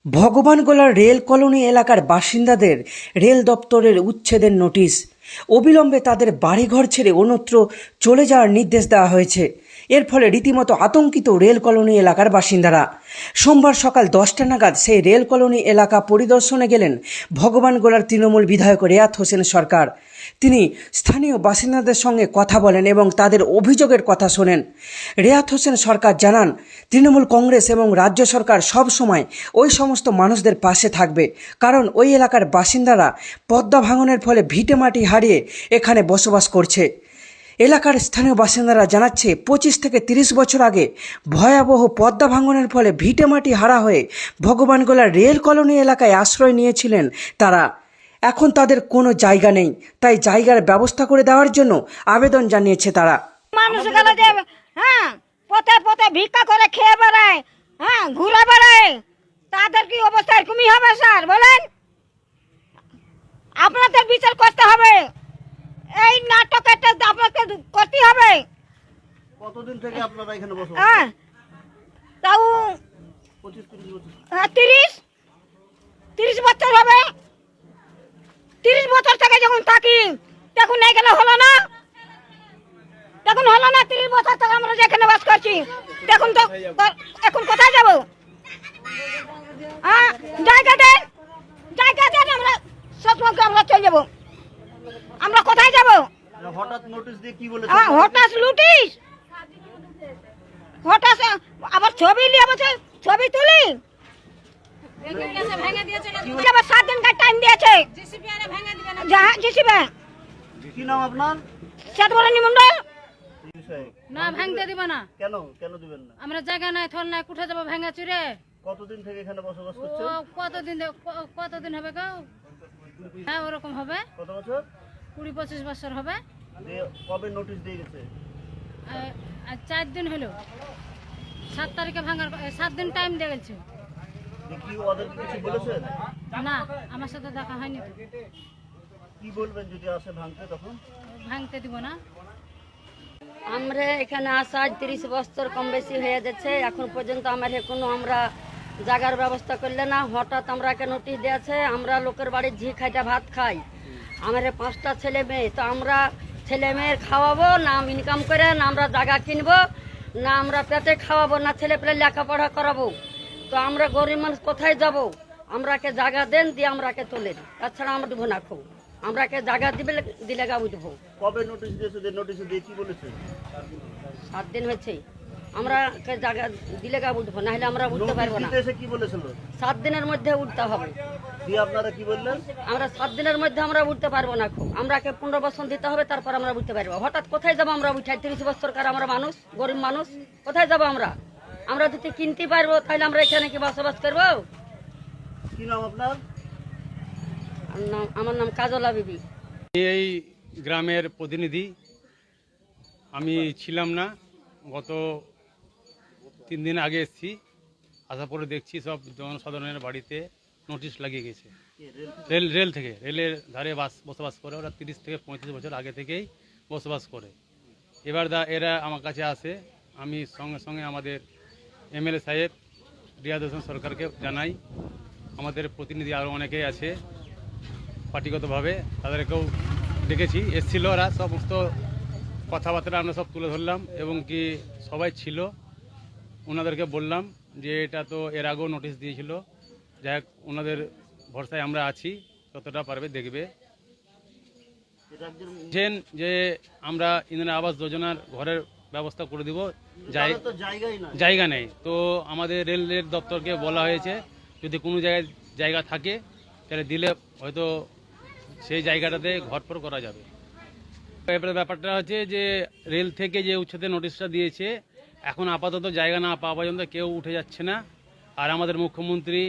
ভগবানগোলার rail colony এলাকার বাসিন্দাদের rail দপ্তরের উচ্ছেদের নোটিশ। অবিলম্বে তাদের বাড়িঘর ছেড়ে অন্যত্র চলে যাওয়ার নির্দেশ দেওয়া হয়েছে। এর ফলে রীতিমতো আতঙ্কিত রেল কলোনি এলাকার বাসিন্দারা। সোমবার সকাল 10টা নাগাদ সেই রেল কলোনি এলাকা পরিদর্শনে গেলেন ভগবানগোলার তৃণমূল বিধায়ক রেয়াত হোসেন সরকার। তিনি স্থানীয় বাসিন্দাদের সঙ্গে কথা বলেন এবং তাদের অভিযোগের কথা শোনেন। রেয়াত হোসেন সরকার জানান, তৃণমূল কংগ্রেস এবং রাজ্য সরকার সব সময় ওই সমস্ত মানুষদের পাশে থাকবে, কারণ ওই এলাকার বাসিন্দারা পদ্মা ভাঙনের ফলে ভিটেমাটি হারিয়ে এখানে বসবাস করছে। এলাকার স্থানীয় বাসিন্দারা জানাচ্ছে 25 থেকে 30 বছর আগে ভয়াবহ পদ্মা ভাঙনের ফলে ভিটেমাটি হারা হয়ে ভগবানগোলার রেল কলোনি এলাকায় আশ্রয় নিয়েছিলেন তারা। এখন তাদের কোনো জায়গা নেই, তাই জায়গার ব্যবস্থা করে দেওয়ার জন্য আবেদন জানিয়েছে তারা। মানুষগুলো যে পথে পথে ভিক্ষা করে খেয়ে বেড়ায়, ঘুরে বেড়ায়, তাদের কি অবস্থা এরকমই হবে স্যার? বলেন, আপনাদের বিচার করতে হবে, এই নাটকটা আপনাকে করতে হবে। কতদিন থেকে আপনারা এখানে বসবাস তাও 30 বছর হবে। 30 বছর থেকে যখন থাকি তখন এই গেলে হলো না, তখন হলো না। 30 বছর থেকে আমরা যেখানে বাস করছি, তখন তো এখন কোথায় যাবো? জায়গা দেন, জায়গা দেন, আমরা সবসময় আমরা চলে যাবো। আমরা কোথায় যাবো? হঠাৎ নোটিশ দিয়ে কি বলেছে? হঠাৎ লুটিস, হঠাৎ আবার ছবি নিয়ে বলছে, ছবি তুলি। 7 দিন টাইম দিয়েছে। কি নাম আপনার? শ্বেতবরণী মন্ডল। না ভাঙতে দিব না। কেন কেন দিবেন না? আমরা জায়গা নাই, থল নাই, কোঠা যাবো ভাঙা চুরে? কতদিন থেকে এখানে বসবাস ও করছেন? কতদিন হবে গো? হ্যাঁ ওরকম হবে, কত বছর? 20-25 বছর হবে। কবে নোটিশ দিয়ে গেছে? 4 দিন হলো, 7 তারিখে ভাঙার 7 দিন টাইম দিয়ে গেছে। কি ওদের কিছু বলেছেন? না, আমার সাথে দেখা হয়নি তো। কি বলবেন যদি আসে ভাঙতে? তখন ভাঙতে দিব না। আমরা এখানে আসা 30 বছর কম বেশি হয়ে যাচ্ছে, এখন পর্যন্ত আমার কোনো আমরা জায়গার ব্যবস্থা করলে না। হঠাৎ আমরাকে নোটিশ দিয়েছে, আমরা লোকের বাড়ির ঝি খাইটা ভাত খাই। আমার 5টা ছেলে মেয়ে, তো আমরা ছেলে মেয়ের খাওয়াবো না ইনকাম করে, না আমরা জায়গা কিনবো, না আমরা পেটে খাওয়াবো, না ছেলে পেলে লেখাপড়া করাবো। তো আমরা গরিব মানুষ কোথায় যাব? আমরাকে জায়গা দেন, দিয়ে আমরাকে তোলেন, তাছাড়া আমরা দেবো না। খুব আমরাকে জায়গা দিলে গা উঠবো। কবে নোটিশ দিয়েছে? যে নোটিশে দিয়ে কি বলেছে? 7 দিন হয়েছে। আমরা জায়গা দিলে গা উঠবো, না হলে আমরা উঠতে পারবো না। এসে কি বলেছিল? 7 দিনের মধ্যে উঠতে হবে। দিয়ে আপনারা কি বললেন? আমরা 7 দিনের মধ্যে আমরা উঠতে পারবো না। খুব আমরাকে 15 বছর দিতে হবে, তারপর আমরা উঠতে পারবো। হঠাৎ কোথায় যাবো আমরা? উঠাই 30 বছর কার আমরা মানুষ, গরিব মানুষ, কোথায় যাবো আমরা? আমরা যদি কিনতে পারবো তাহলে আমরা এখানে কি বসবাস করবো? কি নাম আপনার? আমার নাম কাজলা বিবি। এই গ্রামের প্রতিনিধি। আমি ছিলাম না, গত 3 দিন আগে এসেছি। আসার পরে দেখছি সব জনসাধারণের বাড়িতে নোটিশ লাগিয়ে গেছে। রেল থেকে, রেলের ধারে বসবাস করে ওরা 30 থেকে 35 বছর আগে থেকেই বসবাস করে। এবার এরা আমার কাছে আসে, আমি সঙ্গে সঙ্গে আমাদের এমএলএ সাহেব রিয়াদ হোসেন সরকারকে জানাই। আমাদের প্রতিনিধি আরও অনেকেই আছে পার্টিগতভাবে, তাদেরকেও ডেকেছি, এসেছিল ওরা। সমস্ত কথাবার্তা আমরা সব তুলে ধরলাম এবং কি সবাই ছিল, ওনাদেরকে বললাম যে এটা তো এর আগেও নোটিশ দিয়েছিল। যাই হোক, ওনাদের ভরসায় আমরা আছি, যতটা পারবে দেখবে। যে আমরা ইন্দিরা আবাস যোজনার ঘরের ব্যবস্থা করে দিব, জায়গা নেই। তো আমাদের রেলের দপ্তরকে বলা হয়েছে যদি কোনো জায়গায় জায়গা থাকে তাহলে দিলে হয়তো সেই জায়গাটাতে ঘরপর করা যাবে। এবারে ব্যাপারটা হচ্ছে যে রেল থেকে যে উচ্ছেদের নোটিশটা দিয়েছে, এখন আপাতত জায়গা না পাওয়া পর্যন্ত কেউ উঠে যাচ্ছে না। আর আমাদের মুখ্যমন্ত্রী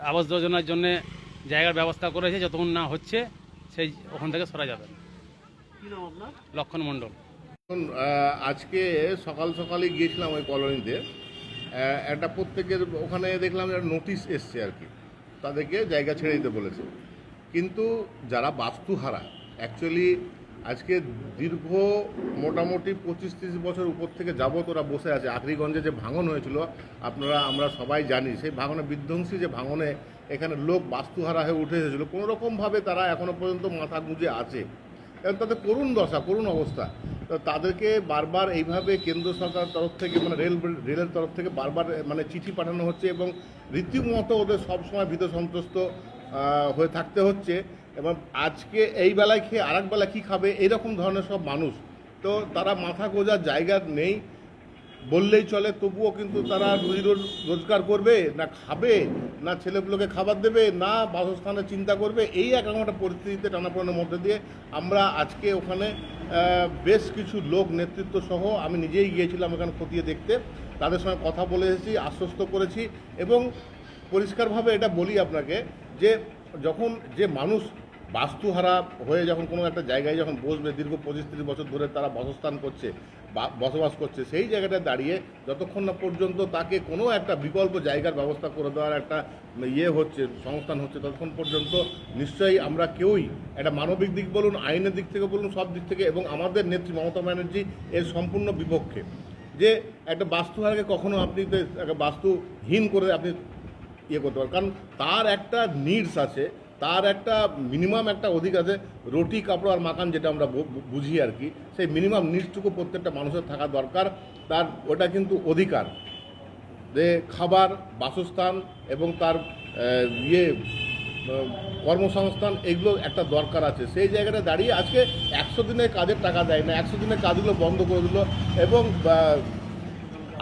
আবাস যোজনার জন্য জায়গার ব্যবস্থা করেছে, যতক্ষণ না হচ্ছে সেই ওখান থেকে সরা যাবে। লক্ষণ মণ্ডল। আজকে সকালই গিয়েছিলাম ওই কলোনিতে। একটা প্রত্যেকের ওখানে দেখলাম একটা নোটিশ এসছে আর কি, তাদেরকে জায়গা ছেড়ে দিতে বলেছে। কিন্তু যারা বাস্তুহারা, অ্যাকচুয়ালি আজকে দীর্ঘ মোটামুটি 25-30 বছর উপর থেকে যাবত ওরা বসে আছে। আখরিগঞ্জে যে ভাঙন হয়েছিল আমরা সবাই জানি, সেই ভাঙনে বিধ্বংসী যে ভাঙনে এখানে লোক বাস্তুহারা হয়ে উঠে এসেছিলো, কোনোরকমভাবে তারা এখনও পর্যন্ত মাথা গুঁজে আছে, কারণ তাদের করুণ দশা, করুণ অবস্থা। তো তাদেরকে বারবার এইভাবে কেন্দ্র সরকারের তরফ থেকে মানে রেলের তরফ থেকে বারবার মানে চিঠি পাঠানো হচ্ছে এবং রীতিমতো ওদের সবসময় ভীত সন্ত্রস্ত হয়ে থাকতে হচ্ছে। এবং আজকে এই বেলায় খেয়ে আরেক বেলা কী খাবে এইরকম ধরনের সব মানুষ, তো তারা মাথা গোঁজার জায়গা নেই বললেই চলে। তবুও কিন্তু তারা রুজি রোজগার করবে না, খাবে না, ছেলেগুলোকে খাবার দেবে না, বাসস্থানের চিন্তা করবে। এই একটা পরিস্থিতিতে টানাপোড়েনের মধ্যে দিয়ে আমরা আজকে ওখানে বেশ কিছু লোক নেতৃত্ব সহ আমি নিজেই গিয়েছিলাম এখানে খতিয়ে দেখতে, তাদের সঙ্গে কথা বলে এসেছি, আশ্বস্ত করেছি এবং পরিষ্কারভাবে এটা বলি আপনাকে যে যখন যে মানুষ বাস্তুহারা হয়ে যখন কোনো একটা জায়গায় যখন বসবে, দীর্ঘ 25-30 বছর ধরে তারা বাসস্থান করছে, বসবাস করছে, সেই জায়গাটায় দাঁড়িয়ে যতক্ষণ না পর্যন্ত তাকে কোনো একটা বিকল্প জায়গার ব্যবস্থা করে দেওয়ার একটা হচ্ছে, সংস্থান হচ্ছে, ততক্ষণ পর্যন্ত নিশ্চয়ই আমরা কেউই একটা মানবিক দিক বলুন, আইনের দিক থেকে বলুন, সব দিক থেকে, এবং আমাদের নেত্রী মমতা ব্যানার্জি এর সম্পূর্ণ বিপক্ষে। যে একটা বাস্তুহারাকে কখনো আপনি একটা বাস্তুহীন করে আপনি করতে পারেন, কারণ তার একটা নিডস আছে, তার একটা মিনিমাম একটা অধিকার আছে, রুটি কাপড় আর মাকান যেটা আমরা বুঝি আর কি, সেই মিনিমাম নিডসটুকু প্রত্যেকটা মানুষের থাকা দরকার। তার ওটা কিন্তু অধিকার, যে খাবার, বাসস্থান এবং তার কর্মসংস্থান, এগুলো একটা দরকার আছে। সেই জায়গাটা দাঁড়িয়ে আজকে 100 দিনের কাজের টাকা দেয় না, 100 দিনের কাজগুলো বন্ধ করে দিল এবং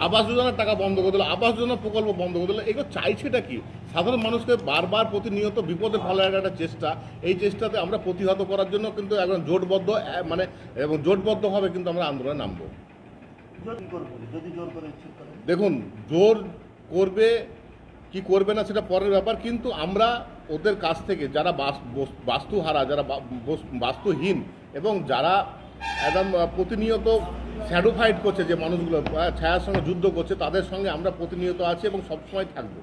আবাস যোজনার টাকা বন্ধ করে দিল, আবাস যোজনা প্রকল্প বন্ধ করে দিল। এগুলো চাইছেটা কি? সাধারণ মানুষকে বারবার প্রতিনিয়ত বিপদে ফেলার একটা চেষ্টা, এই চেষ্টাতে আমরা প্রতিহত করার জন্য কিন্তু একদম জোটবদ্ধ এবং জোটবদ্ধভাবে কিন্তু আমরা আন্দোলনে নামবো। যদি জোর করে ইচ্ছে করে, দেখুন জোর করবে কি করবে না সেটা পরের ব্যাপার, কিন্তু আমরা ওদের কাছ থেকে যারা বাস্তুহারা, যারা বাস্তুহীন এবং যারা একদম প্রতিনিয়ত শ্যাডো ফাইট করছে, যে মানুষগুলো ছায়ার সঙ্গে যুদ্ধ করছে, তাদের সঙ্গে আমরা প্রতিনিয়ত আছি এবং সবসময় থাকবো।